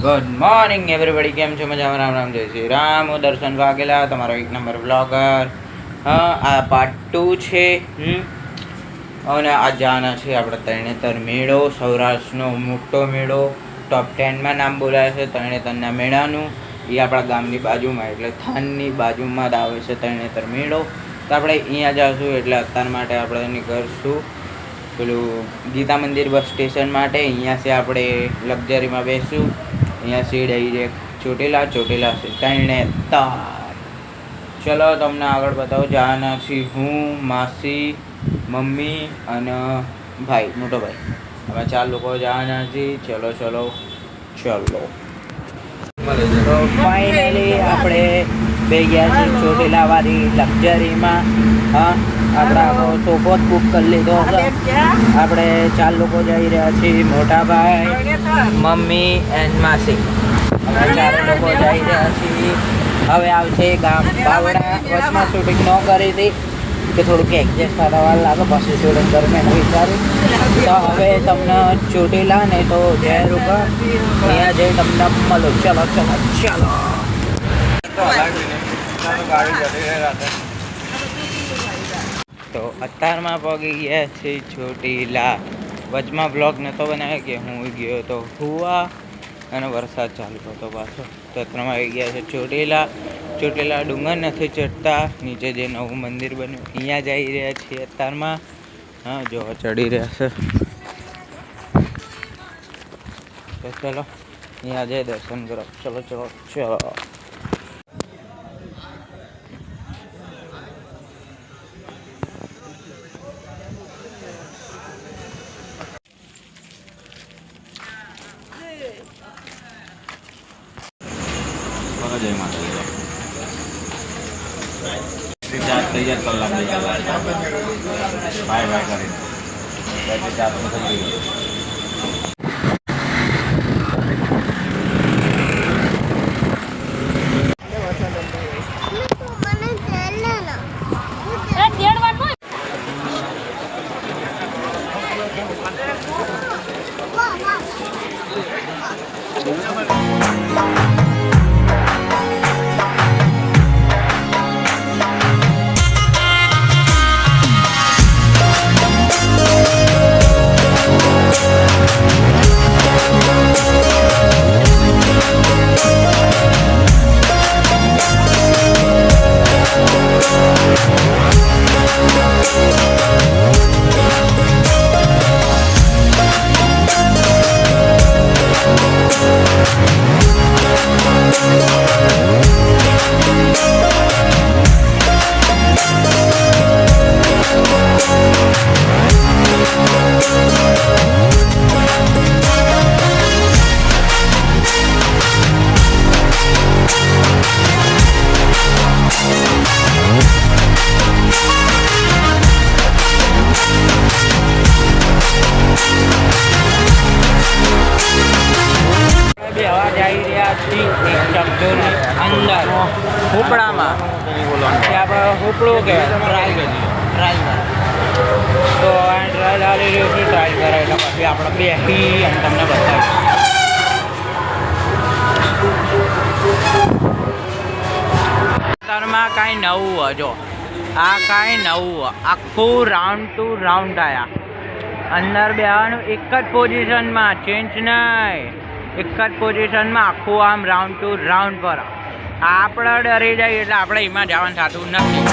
Good morning everybody, કેમ છો? મજામાં? રામ રામ, જય શ્રી રામ. હું દર્શન વાઘેલા, તમારો 1 નંબર બ્લોગર. આ પાર્ટ 2 છે. અને આ જવાના છે આપણે તરણેતર મેળો, સૌરાષ્ટ્રનો મોટો મેળો. ટોપ 10માં નામ બોલાય છે તરણેતરના મેળાનું. એ આપણા ગામની બાજુમાં, એટલે થાનની બાજુમાં જ આવે છે તરણેતર મેળો. તો આપણે અહીંયા જઈશું, એટલે અત્યાર માટે આપણે નીકળશું પેલું ગીતા મંદિર બસ સ્ટેશન માટે. અહીંયાથી આપણે લક્ઝરીમાં બેસશું. અહીંયાથી ડાયરેક્ટ ચોટીલા છે તરણેતર. ચલો તમને આગળ બતાવો. જવાના છીએ હું, માસી, મમ્મી અને ભાઈ, મોટો ભાઈ. અમે 4 લોકો જવાના છીએ. ચલો તો ફાઇનલી આપણે બે ગયા છીએ ચોટીલા વાળી લક્ઝરીમાં. આપણે આખો સોફો બુક કરી લીધો હતો. આપણે 4 લોકો જઈ રહ્યા છીએ, મોટા ભાઈ, મમ્મી એન્ડ માસી. અમે 4 લોકો જઈ રહ્યા છીએ. હવે આવશે ગામ બાવડા. વચમાં શૂટિંગ ન કરી હતી કે થોડુંક એડજસ્ટ થતા વાર લાગે, પછી શૂટિંગ દરમિયાન વિચારું. તો હવે તમને ચોટીલા ને તો જય રૂપા અહીંયા જઈ તમને મળો. ચલો તો અત્યારમાં પગી ગયા છે ચોટીલા. વચમાં બ્લોગ નહોતો બનાવ્યો કે હું ગયો તો હુવા અને વરસાદ ચાલુ હતો પાછો. તો અત્યારમાં આવી ગયા છે ચોટીલા ડુંગર નથી ચડતા. નીચે જે નવું મંદિર બન્યું અહીંયા જઈ રહ્યા છીએ અત્યારમાં. જો ચડી રહ્યા છે. તો ચલો અહીંયા જઈ દર્શન કરો. ચલો જય માતા. થઈ જાય કલાક બાય કરીને થઈ ગયું. અંદર હુપડામાં આપણે હુપડું કે ટ્રાયલ તો ટ્રાયલ આવી રહ્યું છે. ટ્રાયલ કરે એટલે પછી આપણે બેસી અને તમને બતાવીએ કાંઈ નવું હજો. આ કાંઈ નવું આખું રાઉન્ડ ટુ રાઉન્ડ આવ્યા. અંદર બેવાનું એક જ પોઝિશનમાં, ચેન્જ નહીં, એક જ પોઝિશનમાં આખું આમ રાઉન્ડ ટુ રાઉન્ડ પર. આપણે ડરી જાય એટલે આપણે એમાં જવાનું થતું નથી.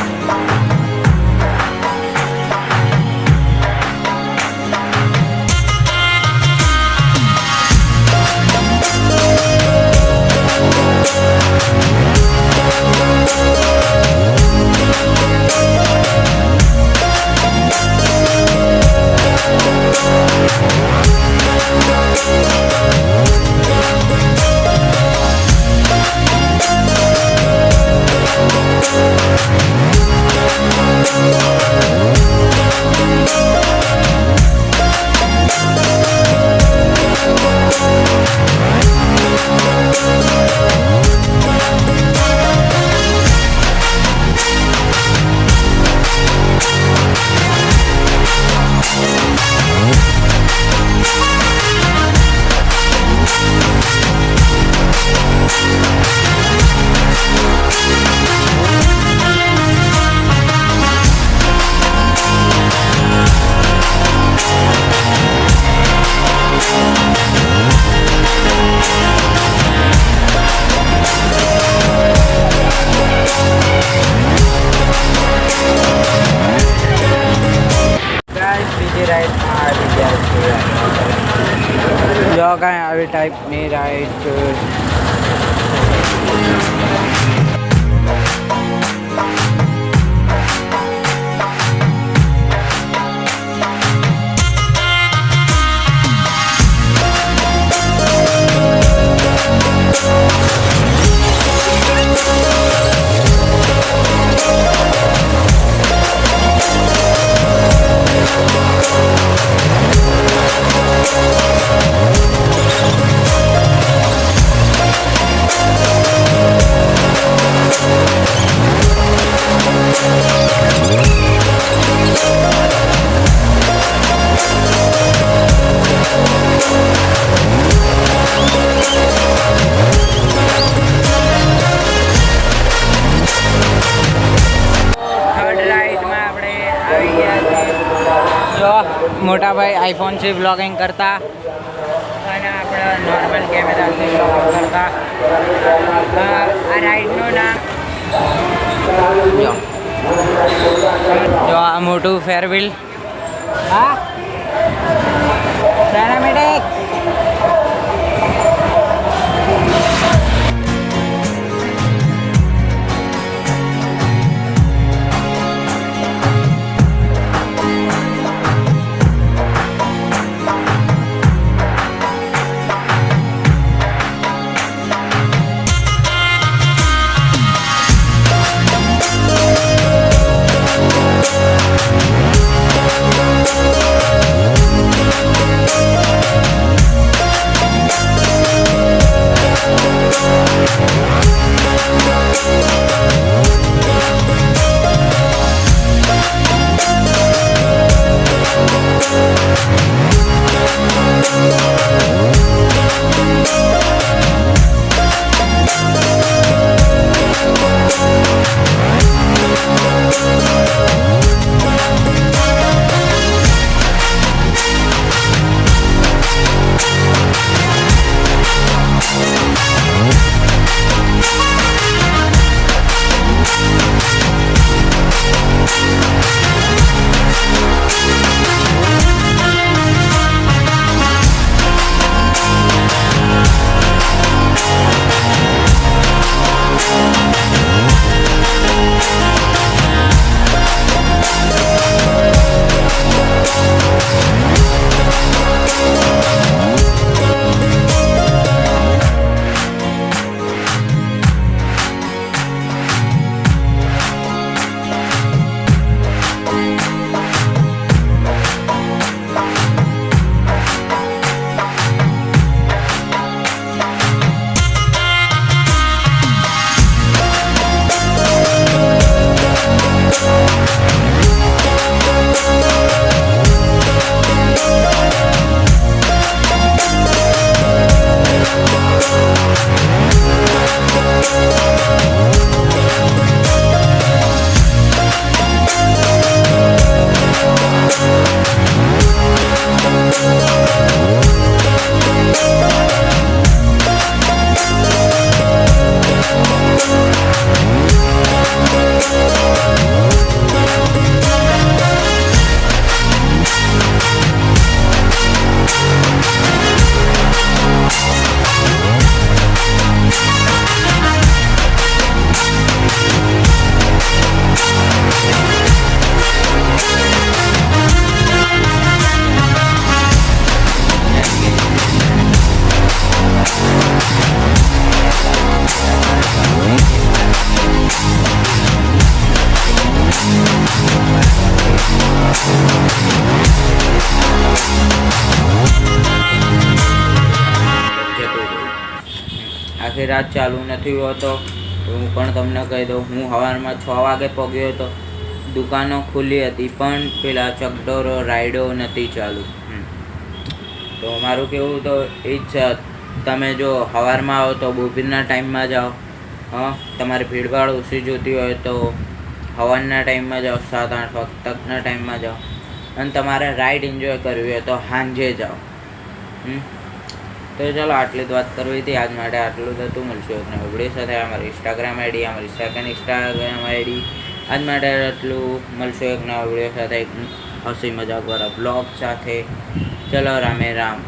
આવી ટાઈપની રાઈડ. મોટા ભાઈ આઈફોનથી વ્લોગિંગ કરતા અને આપણે નોર્મલ કેમેરાથી વ્લોગિંગ કરતા. આ રાઈડનું નામ જો આ મોટું ફેરવ્હીલ. હા પેરામેડિક. આખી રાત ચાલુ નથી હોતો. હું પણ તમને કહી દઉં, હું સવારમાં 6 વાગે પહોંચ્યો હતો. દુકાનો ખુલ્લી હતી પણ પેલા ચકડોરો રાઈડો નથી ચાલુ. તો મારું કહેવું તો એ જ છે, તમે જો સવારમાં આવો તો બપોરના ટાઈમમાં જાઓ. તમારે ભીડભાડ ઓછી જોતી હોય તો સવારના ટાઈમમાં જાઓ, 7-8 વખતના ટાઈમમાં જાઓ. અને તમારે રાઈડ એન્જોય કરવી હોય તો સાંજે જાઓ. તો ચાલો આટલી જ વાત કરવી હતી આજ માટે. આટલું જ હતું. મળશું એક નવા વિડીયો સાથે. અમારી ઇન્સ્ટાગ્રામ આઈડી, અમારી સેકન્ડ ઇન્સ્ટાગ્રામ આઈડી. આજ માટે આટલું. મળશું એક નવા વિડીયો સાથે, એક હસી મજાકવાળા બ્લોગ સાથે. ચલો રામે રામ.